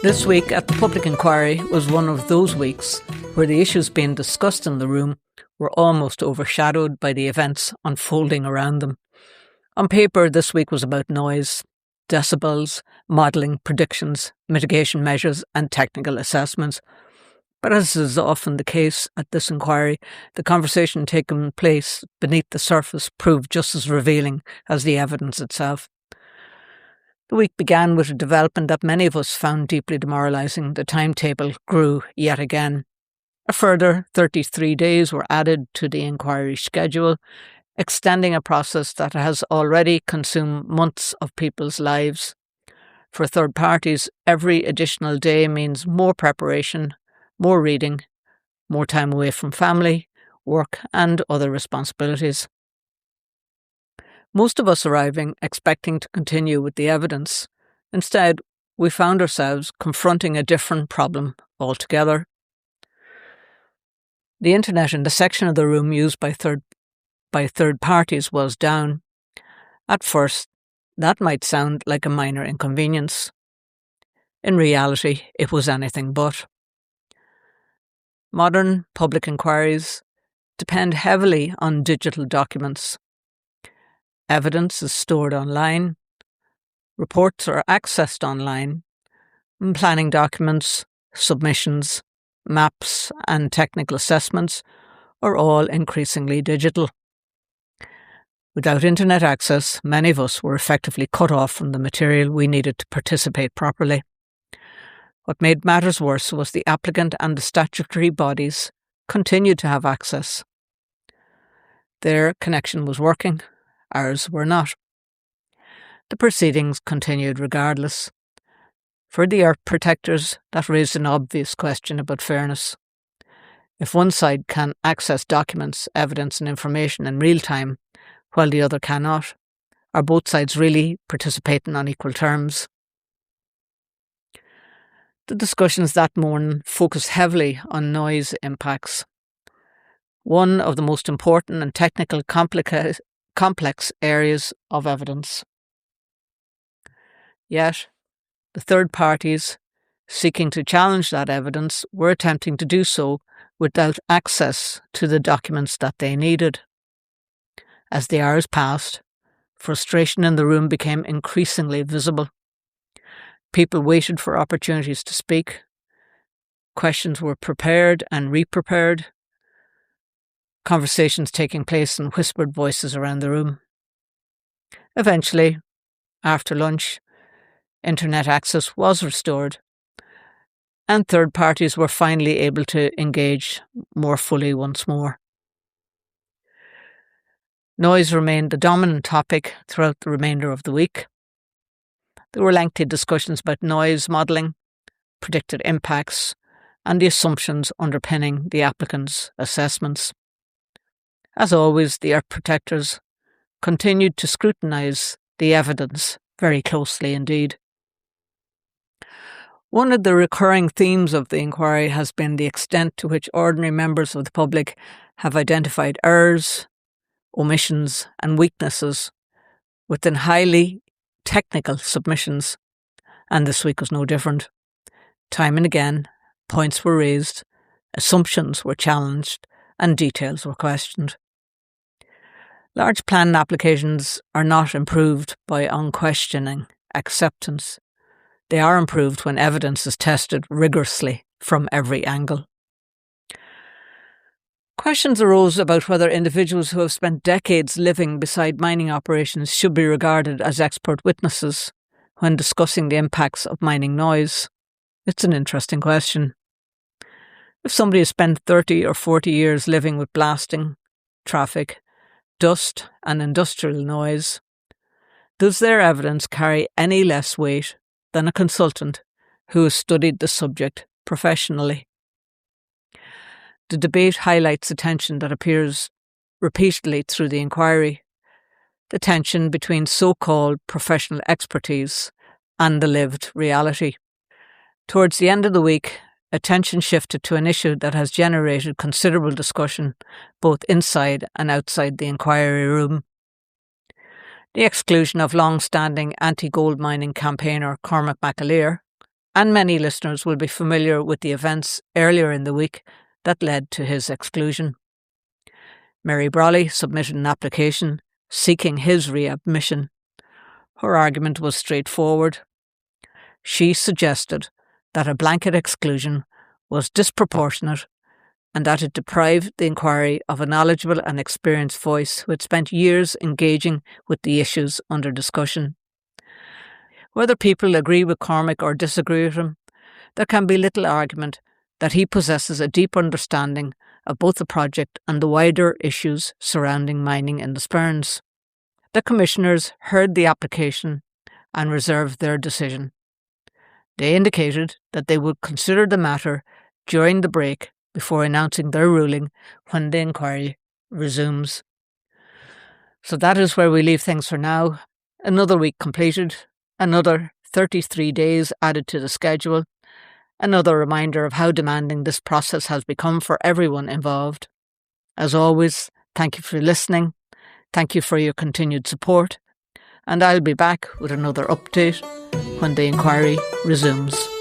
This week at the public inquiry was one of those weeks where the issues being discussed in the room were almost overshadowed by the events unfolding around them. On paper, this week was about noise, decibels, modelling, predictions, mitigation measures and technical assessments. But as is often the case at this inquiry, the conversation taking place beneath the surface proved just as revealing as the evidence itself. The week began with a development that many of us found deeply demoralising. The timetable grew yet again. A further 33 days were added to the inquiry schedule, extending a process that has already consumed months of people's lives. For third parties, every additional day means more preparation, more reading, more time away from family, work and other responsibilities. Most of us arriving expecting to continue with the evidence. Instead, we found ourselves confronting a different problem altogether. The internet in the section of the room used by third parties was down. At first, that might sound like a minor inconvenience. In reality, it was anything but. Modern public inquiries depend heavily on digital documents. Evidence is stored online, reports are accessed online, and planning documents, submissions, maps and technical assessments are all increasingly digital. Without internet access, many of us were effectively cut off from the material we needed to participate properly. What made matters worse was the applicant and the statutory bodies continued to have access. Their connection was working, ours were not. The proceedings continued regardless. For the earth protectors, that raised an obvious question about fairness. If one side can access documents, evidence and information in real time, while the other cannot, are both sides really participating on equal terms? The discussions that morning focused heavily on noise impacts. One of the most important and technical complex areas of evidence. Yet, the third parties seeking to challenge that evidence were attempting to do so without access to the documents that they needed. As the hours passed, frustration in the room became increasingly visible. People waited for opportunities to speak. Questions were prepared and re-prepared. Conversations taking place in whispered voices around the room. Eventually, after lunch, internet access was restored, and third parties were finally able to engage more fully once more. Noise remained the dominant topic throughout the remainder of the week. There were lengthy discussions about noise modelling, predicted impacts, and the assumptions underpinning the applicant's assessments. As always, the earth protectors continued to scrutinise the evidence very closely indeed. One of the recurring themes of the inquiry has been the extent to which ordinary members of the public have identified errors, omissions and weaknesses within highly technical submissions, and this week was no different. Time and again, points were raised, assumptions were challenged, and details were questioned. Large plan applications are not improved by unquestioning acceptance. They are improved when evidence is tested rigorously from every angle. Questions arose about whether individuals who have spent decades living beside mining operations should be regarded as expert witnesses when discussing the impacts of mining noise. It's an interesting question. If somebody has spent 30 or 40 years living with blasting, traffic, dust and industrial noise, does their evidence carry any less weight than a consultant who has studied the subject professionally? The debate highlights the tension that appears repeatedly through the inquiry, the tension between so-called professional expertise and the lived reality. Towards the end of the week, attention shifted to an issue that has generated considerable discussion both inside and outside the inquiry room. The exclusion of long-standing anti-gold mining campaigner Cormac McAleer and many listeners will be familiar with the events earlier in the week that led to his exclusion. Mary Brolly submitted an application seeking his readmission. Her argument was straightforward. She suggested that a blanket exclusion was disproportionate and that it deprived the inquiry of a knowledgeable and experienced voice who had spent years engaging with the issues under discussion. Whether people agree with Cormac or disagree with him, there can be little argument that he possesses a deep understanding of both the project and the wider issues surrounding mining in the Sperrins. The commissioners heard the application and reserved their decision. They indicated that they would consider the matter during the break before announcing their ruling when the inquiry resumes. So that is where we leave things for now. Another week completed, another 33 days added to the schedule, another reminder of how demanding this process has become for everyone involved. As always, thank you for listening, thank you for your continued support, and I'll be back with another update when the inquiry resumes.